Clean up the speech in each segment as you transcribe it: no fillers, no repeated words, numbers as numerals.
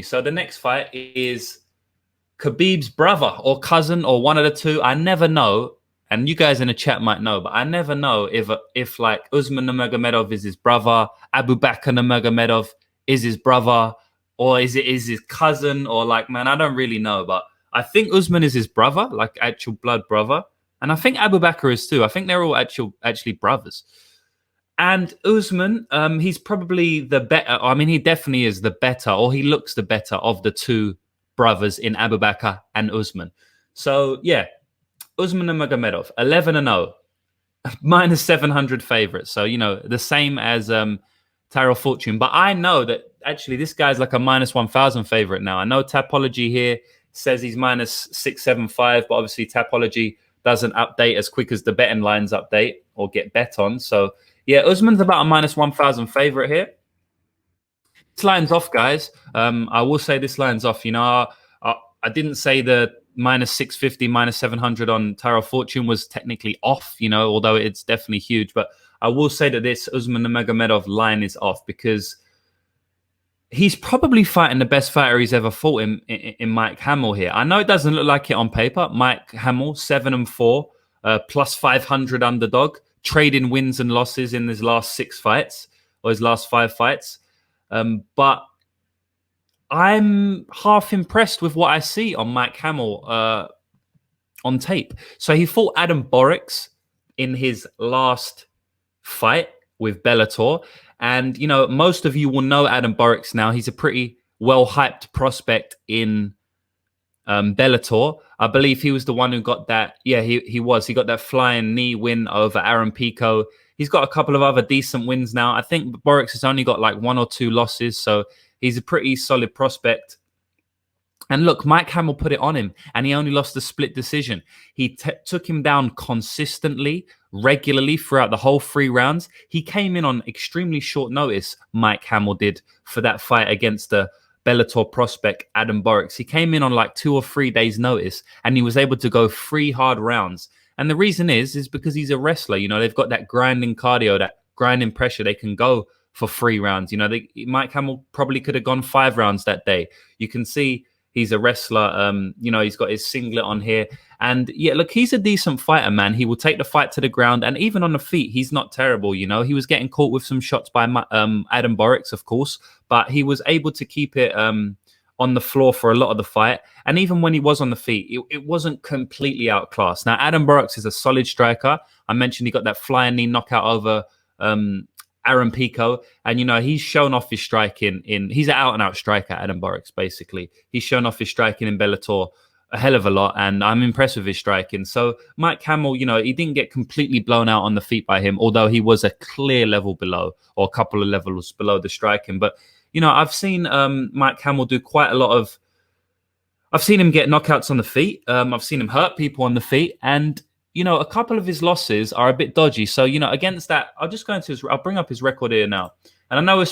So the next fight is Khabib's brother or cousin or one of the two. I never know, and you guys in the chat might know, but I never know if like Usman Nurmagomedov is his brother, Abu Bakr Nurmagomedov is his brother, or is his cousin, or like, man, I don't really know. But I think Usman is his brother, like actual blood brother, and I think Abu Bakr is too. I think they're all actually brothers. And Usman, he's probably the better. I mean, he definitely is the better, or he looks the better of the two brothers in Abu Bakr and Usman. So yeah, Usman Nurmagomedov, 11-0, minus 700 favorites. So, you know, the same as Tyrell Fortune. But I know that actually this guy's like a minus 1,000 favorite now. I know Tapology here says he's minus 675, but obviously Tapology doesn't update as quick as the betting lines update or get bet on. So yeah, Usman's about a minus 1,000 favorite here. This line's off, guys. I will say this line's off. You know, I didn't say the minus 650, minus 700 on Tyrell Fortune was technically off, you know, although it's definitely huge. But I will say that this Usman Nurmagomedov line is off because he's probably fighting the best fighter he's ever fought in Mike Hamel here. I know it doesn't look like it on paper. Mike Hamel, 7-4, plus 500 underdog, trading wins and losses in his last 6 fights or his last 5 fights. But I'm half impressed with what I see on Mike Hamel on tape. So he fought Adam Borix in his last fight with Bellator. And, you know, most of you will know Adam Borix now. He's a pretty well-hyped prospect in Bellator. I believe he was the one who got that. Yeah, he was. He got that flying knee win over Aaron Pico. He's got a couple of other decent wins now. I think Borix has only got like 1 or 2 losses. So he's a pretty solid prospect. And look, Mike Hamel put it on him, and he only lost a split decision. He took him down consistently, regularly throughout the whole 3 rounds. He came in on extremely short notice, Mike Hamel did, for that fight against the Bellator prospect, Adam Borix. He came in on like 2 or 3 days' notice, and he was able to go 3 hard rounds. And the reason is because he's a wrestler. You know, they've got that grinding cardio, that grinding pressure. They can go for 3 rounds. You know, Mike Hamel probably could have gone 5 rounds that day. You can see he's a wrestler. You know, he's got his singlet on here. And yeah, look, he's a decent fighter, man. He will take the fight to the ground. And even on the feet, he's not terrible. You know, he was getting caught with some shots by Adam Borix, of course, but he was able to keep it on the floor for a lot of the fight. And even when he was on the feet, it wasn't completely outclassed. Now, Adam Borix is a solid striker. I mentioned he got that flying knee knockout over Aaron Pico, and you know he's shown off his striking he's an out-and-out striker, Adam Borix. Basically, he's shown off his striking in Bellator a hell of a lot, and I'm impressed with his striking. So Mike Hamel, you know, he didn't get completely blown out on the feet by him, although he was a clear level below, or a couple of levels below the striking. But you know, I've seen Mike Hamel do quite a lot of. I've seen him get knockouts on the feet. I've seen him hurt people on the feet, and you know, a couple of his losses are a bit dodgy. So, you know, against that, I'll just go into I'll bring up his record here now. And I know we're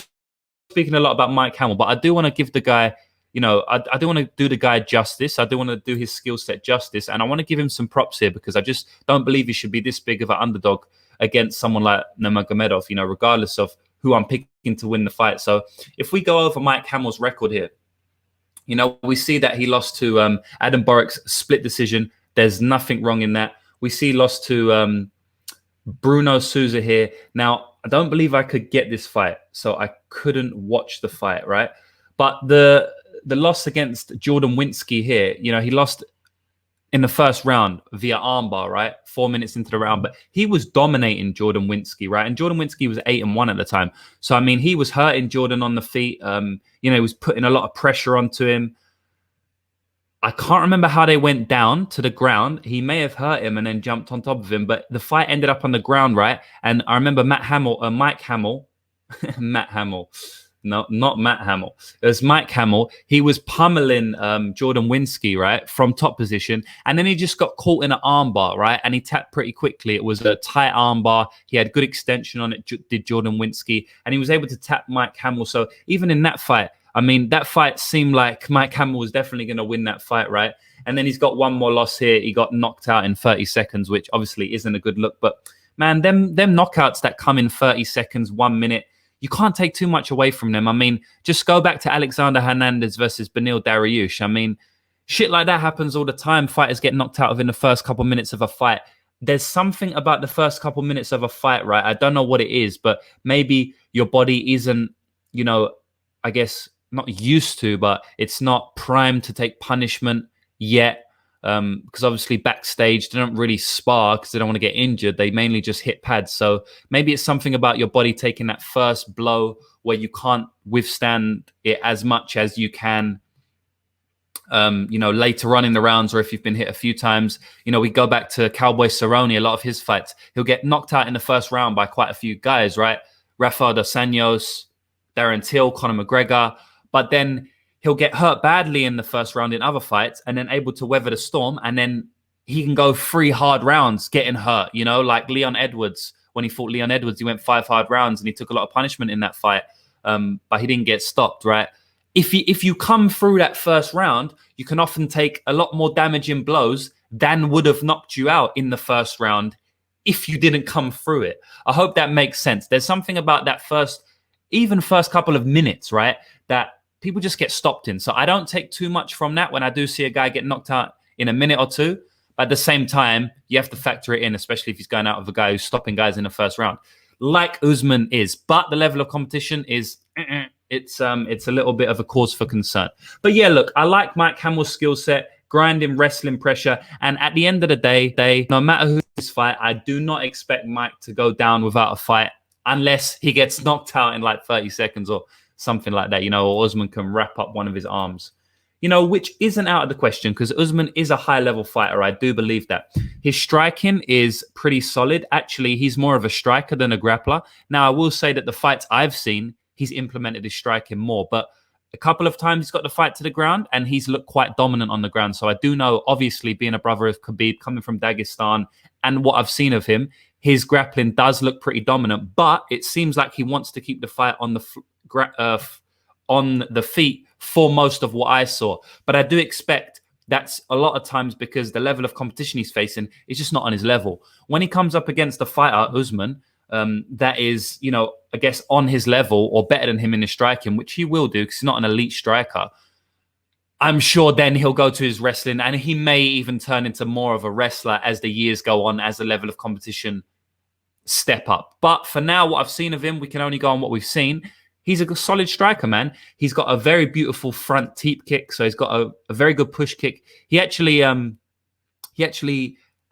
speaking a lot about Mike Hamel, but I do want to give the guy, you know, I do want to do the guy justice. I do want to do his skill set justice. And I want to give him some props here because I just don't believe he should be this big of an underdog against someone like Nurmagomedov, you know, regardless of who I'm picking to win the fight. So if we go over Mike Hamel's record here, you know, we see that he lost to Adam Borix, split decision. There's nothing wrong in that. We see lost to Bruno Souza here. Now, I don't believe I could get this fight, so I couldn't watch the fight, right? But the loss against Jordan Winsky here, you know, he lost in the first round via armbar, right? 4 minutes into the round, but he was dominating Jordan Winsky, right? And Jordan Winsky was 8-1 at the time. So, I mean, he was hurting Jordan on the feet. You know, he was putting a lot of pressure onto him. I can't remember how they went down to the ground. He may have hurt him and then jumped on top of him, but the fight ended up on the ground, right? And I remember Mike Hamel, Matt Hamel. No, not Matt Hamel. It was Mike Hamel. He was pummeling Jordan Winsky, right, from top position. And then he just got caught in an armbar, right? And he tapped pretty quickly. It was a tight armbar. He had good extension on it, did Jordan Winsky. And he was able to tap Mike Hamel. So even in that fight, I mean, that fight seemed like Mike Hamel was definitely going to win that fight, right? And then he's got one more loss here. He got knocked out in 30 seconds, which obviously isn't a good look. But, man, them knockouts that come in 30 seconds, 1 minute, you can't take too much away from them. I mean, just go back to Alexander Hernandez versus Beneil Dariush. I mean, shit like that happens all the time. Fighters get knocked out within the first couple minutes of a fight. There's something about the first couple minutes of a fight, right? I don't know what it is, but maybe your body isn't, you know, I guess not used to, but it's not primed to take punishment yet. Because obviously backstage, they don't really spar because they don't want to get injured. They mainly just hit pads. So maybe it's something about your body taking that first blow where you can't withstand it as much as you can, you know, later on in the rounds, or if you've been hit a few times. You know, we go back to Cowboy Cerrone, a lot of his fights, he'll get knocked out in the first round by quite a few guys, right? Rafael dos Anjos, Darren Till, Conor McGregor. But then he'll get hurt badly in the first round in other fights and then able to weather the storm. And then he can go 3 hard rounds getting hurt, you know, like Leon Edwards. When he fought Leon Edwards, he went 5 hard rounds and he took a lot of punishment in that fight. But he didn't get stopped, right? If you come through that first round, you can often take a lot more damaging blows than would have knocked you out in the first round if you didn't come through it. I hope that makes sense. There's something about that first couple of minutes, right, that people just get stopped in. So I don't take too much from that when I do see a guy get knocked out in a minute or two. But at the same time, you have to factor it in, especially if he's going out with a guy who's stopping guys in the first round, like Usman is. But the level of competition is, it's a little bit of a cause for concern. But yeah, look, I like Mike Hamel's skill set, grinding, wrestling pressure. And at the end of the day, no matter who this fight, I do not expect Mike to go down without a fight unless he gets knocked out in like 30 seconds or something like that, you know, or Usman can wrap up one of his arms, you know, which isn't out of the question because Usman is a high-level fighter. I do believe that. His striking is pretty solid. Actually, he's more of a striker than a grappler. Now, I will say that the fights I've seen, he's implemented his striking more, but a couple of times he's got the fight to the ground and he's looked quite dominant on the ground. So I do know, obviously, being a brother of Khabib, coming from Dagestan, and what I've seen of him, his grappling does look pretty dominant, but it seems like he wants to keep the fight on the feet for most of what I saw. But I do expect that's a lot of times because the level of competition he's facing is just not on his level. When he comes up against a fighter, Usman, that is, you know, I guess on his level or better than him in his striking, which he will do because he's not an elite striker, I'm sure then he'll go to his wrestling and he may even turn into more of a wrestler as the years go on, as the level of competition step up. But for now, what I've seen of him, we can only go on what we've seen. He's a solid striker, man. He's got a very beautiful front teep kick, so he's got a very good push kick. He actually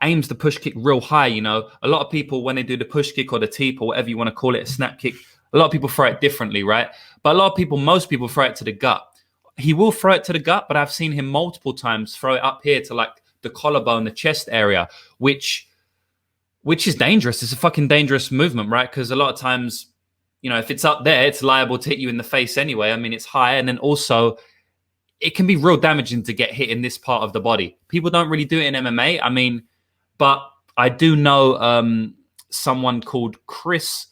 aims the push kick real high. You know, a lot of people, when they do the push kick or the teep or whatever you want to call it, a snap kick, a lot of people throw it differently, right? But most people throw it to the gut. He will throw it to the gut, but I've seen him multiple times throw it up here to like the collarbone, the chest area, which is dangerous. It's a fucking dangerous movement, right? Because a lot of times, you know, if it's up there, it's liable to hit you in the face anyway. I mean, it's high. And then also, it can be real damaging to get hit in this part of the body. People don't really do it in MMA. I mean, but I do know someone called Chris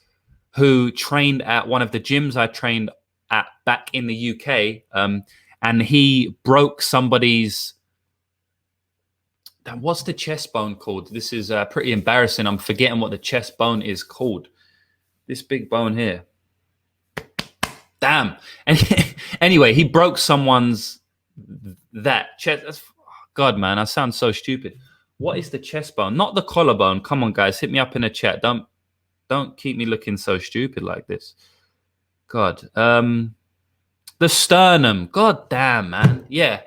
who trained at one of the gyms I trained at back in the UK. And he broke somebody's... What's the chest bone called? This is pretty embarrassing. I'm forgetting what the chest bone is called. This big bone here. Damn. And anyway, he broke someone's chest. God, man, I sound so stupid. What is the chest bone? Not the collarbone. Come on, guys, hit me up in the chat. Don't keep me looking so stupid like this. God. The sternum. God damn, man. Yeah.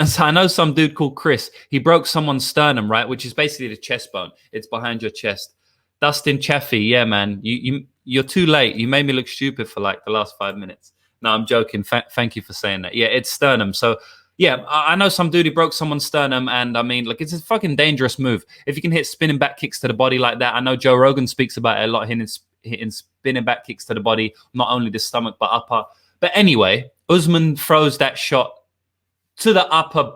So I know some dude called Chris. He broke someone's sternum, right? Which is basically the chest bone. It's behind your chest. Dustin Chaffee, yeah, man. You're too late. You made me look stupid for like the last 5 minutes. No, I'm joking. Thank you for saying that. Yeah, it's sternum. So yeah, I know some dude who broke someone's sternum, and I mean, like, it's a fucking dangerous move. If you can hit spinning back kicks to the body like that, I know Joe Rogan speaks about it a lot, hitting spinning back kicks to the body, not only the stomach but upper. But anyway, Usman throws that shot to the upper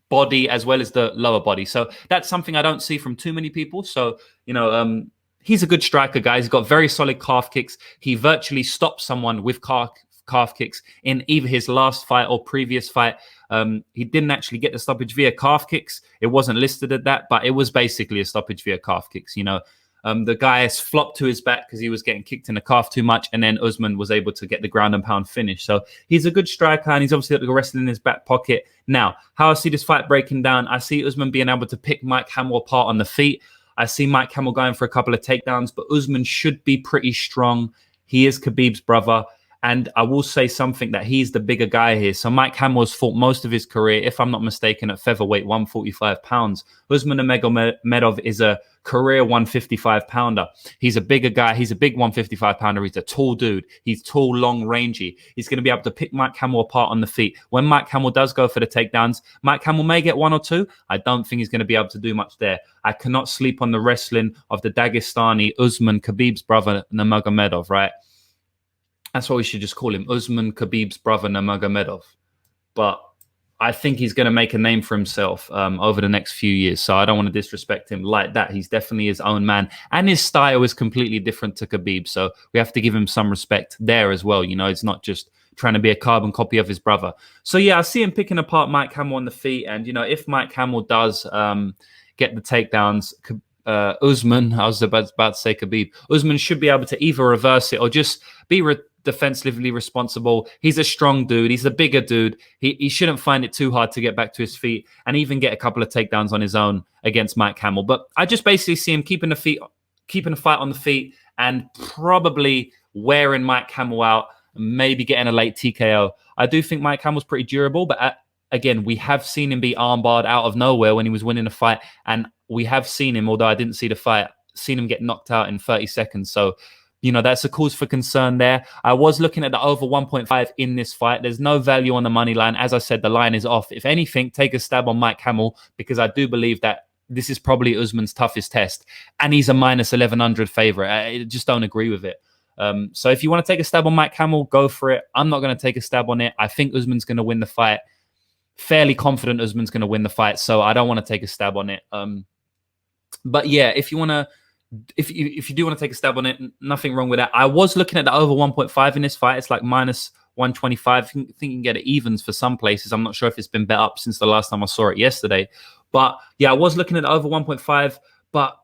body as well as the lower body. So that's something I don't see from too many people. So, you know, he's a good striker, guys. He's got very solid calf kicks. He virtually stopped someone with calf kicks in either his last fight or previous fight. He didn't actually get the stoppage via calf kicks. It wasn't listed at that, but it was basically a stoppage via calf kicks, you know. The guy flopped to his back because he was getting kicked in the calf too much, and then Usman was able to get the ground and pound finish. So he's a good striker, and he's obviously got the wrestling in his back pocket. Now, how I see this fight breaking down, I see Usman being able to pick Mike Hamel apart on the feet. I see Mike Hamel going for a couple of takedowns, but Usman should be pretty strong. He is Khabib's brother. And I will say something that he's the bigger guy here. So Mike Hamel has fought most of his career, if I'm not mistaken, at featherweight, 145 pounds. Usman Nurmagomedov is a career 155 pounder. He's a bigger guy. He's a big 155 pounder. He's a tall dude. He's tall, long, rangy. He's going to be able to pick Mike Hamel apart on the feet. When Mike Hamel does go for the takedowns, Mike Hamel may get one or two. I don't think he's going to be able to do much there. I cannot sleep on the wrestling of the Dagestani Usman, Khabib's brother, Nurmagomedov, right? That's what we should just call him, Usman, Khabib's brother, Nurmagomedov. But I think he's going to make a name for himself over the next few years. So I don't want to disrespect him like that. He's definitely his own man. And his style is completely different to Khabib. So we have to give him some respect there as well. You know, it's not just trying to be a carbon copy of his brother. So, yeah, I see him picking apart Mike Hamel on the feet. And, you know, if Mike Hamel does get the takedowns, Usman, I was about to say Khabib, Usman should be able to either reverse it or just be defensively responsible. He's a strong dude. He's a bigger dude. He shouldn't find it too hard to get back to his feet and even get a couple of takedowns on his own against Mike Hamel. But I just basically see him keeping the fight on the feet and probably wearing Mike Hamel out, maybe getting a late TKO. I do think Mike Hamel's pretty durable, but again, we have seen him be armbarred out of nowhere when he was winning a fight, and we have seen him, although I didn't see the fight, seen him get knocked out in 30 seconds. So, you know, that's a cause for concern there. I was looking at the over 1.5 in this fight. There's no value on the money line. As I said, the line is off. If anything, take a stab on Mike Hamel, because I do believe that this is probably Usman's toughest test, and he's a minus 1100 favorite. I just don't agree with it. So if you want to take a stab on Mike Hamel, go for it. I'm not going to take a stab on it. I think Usman's going to win the fight. Fairly confident Usman's going to win the fight, so I don't want to take a stab on it. But yeah, if you do want to take a stab on it, nothing wrong with that. I was looking at the over 1.5 in this fight. It's like minus 125. I think you can get it evens for some places. I'm not sure if it's been bet up since the last time I saw it yesterday. But yeah, I was looking at the over 1.5. But,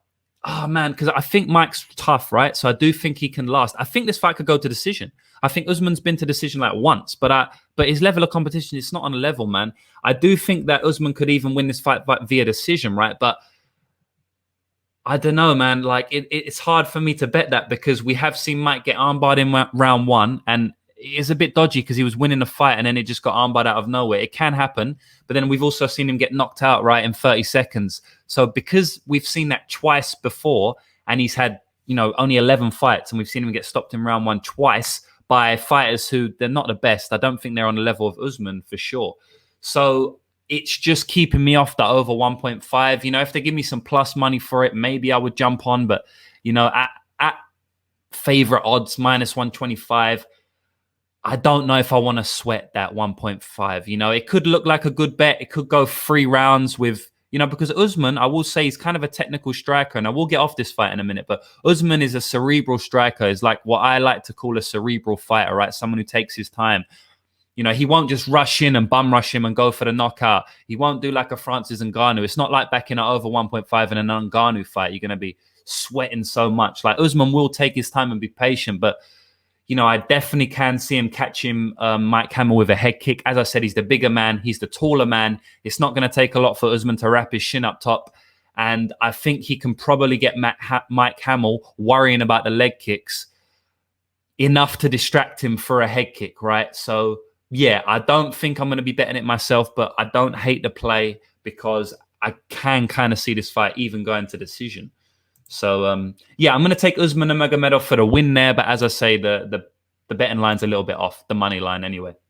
oh man, because I think Mike's tough, right? So I do think he can last. I think this fight could go to decision. I think Usman's been to decision like once, but his level of competition is not on a level, man. I do think that Usman could even win this fight via decision, right? But I don't know, man. Like it's hard for me to bet that, because we have seen Mike get armbarred in round one, and it's a bit dodgy because he was winning the fight and then it just got armbarred out of nowhere. It can happen, but then we've also seen him get knocked out right in 30 seconds. So because we've seen that twice before, and he's had, you know, only 11 fights, and we've seen him get stopped in round one twice by fighters who they're not the best. I don't think they're on the level of Usman for sure. So it's just keeping me off the over 1.5. You know, if they give me some plus money for it, maybe I would jump on. But, you know, at favorite odds, minus 125, I don't know if I want to sweat that 1.5. You know, it could look like a good bet. It could go 3 rounds with, you know, because Usman, I will say, he's kind of a technical striker, and I will get off this fight in a minute, but Usman is a cerebral striker. Is like what I like to call a cerebral fighter, right? Someone who takes his time. You know, he won't just rush in and bum rush him and go for the knockout. He won't do like a Francis Ngannou. It's not like back in an over 1.5 in an Ngannou fight. You're going to be sweating so much. Like Usman will take his time and be patient, but you know, I definitely can see him catch Mike Hamel with a head kick. As I said, he's the bigger man. He's the taller man. It's not going to take a lot for Usman to wrap his shin up top. And I think he can probably get Mike Hamel worrying about the leg kicks enough to distract him for a head kick, right? So, yeah, I don't think I'm going to be betting it myself, but I don't hate the play because I can kind of see this fight even going to decision. So, yeah, I'm going to take Usman Nurmagomedov for the win there. But as I say, the betting line's a little bit off, the money line anyway.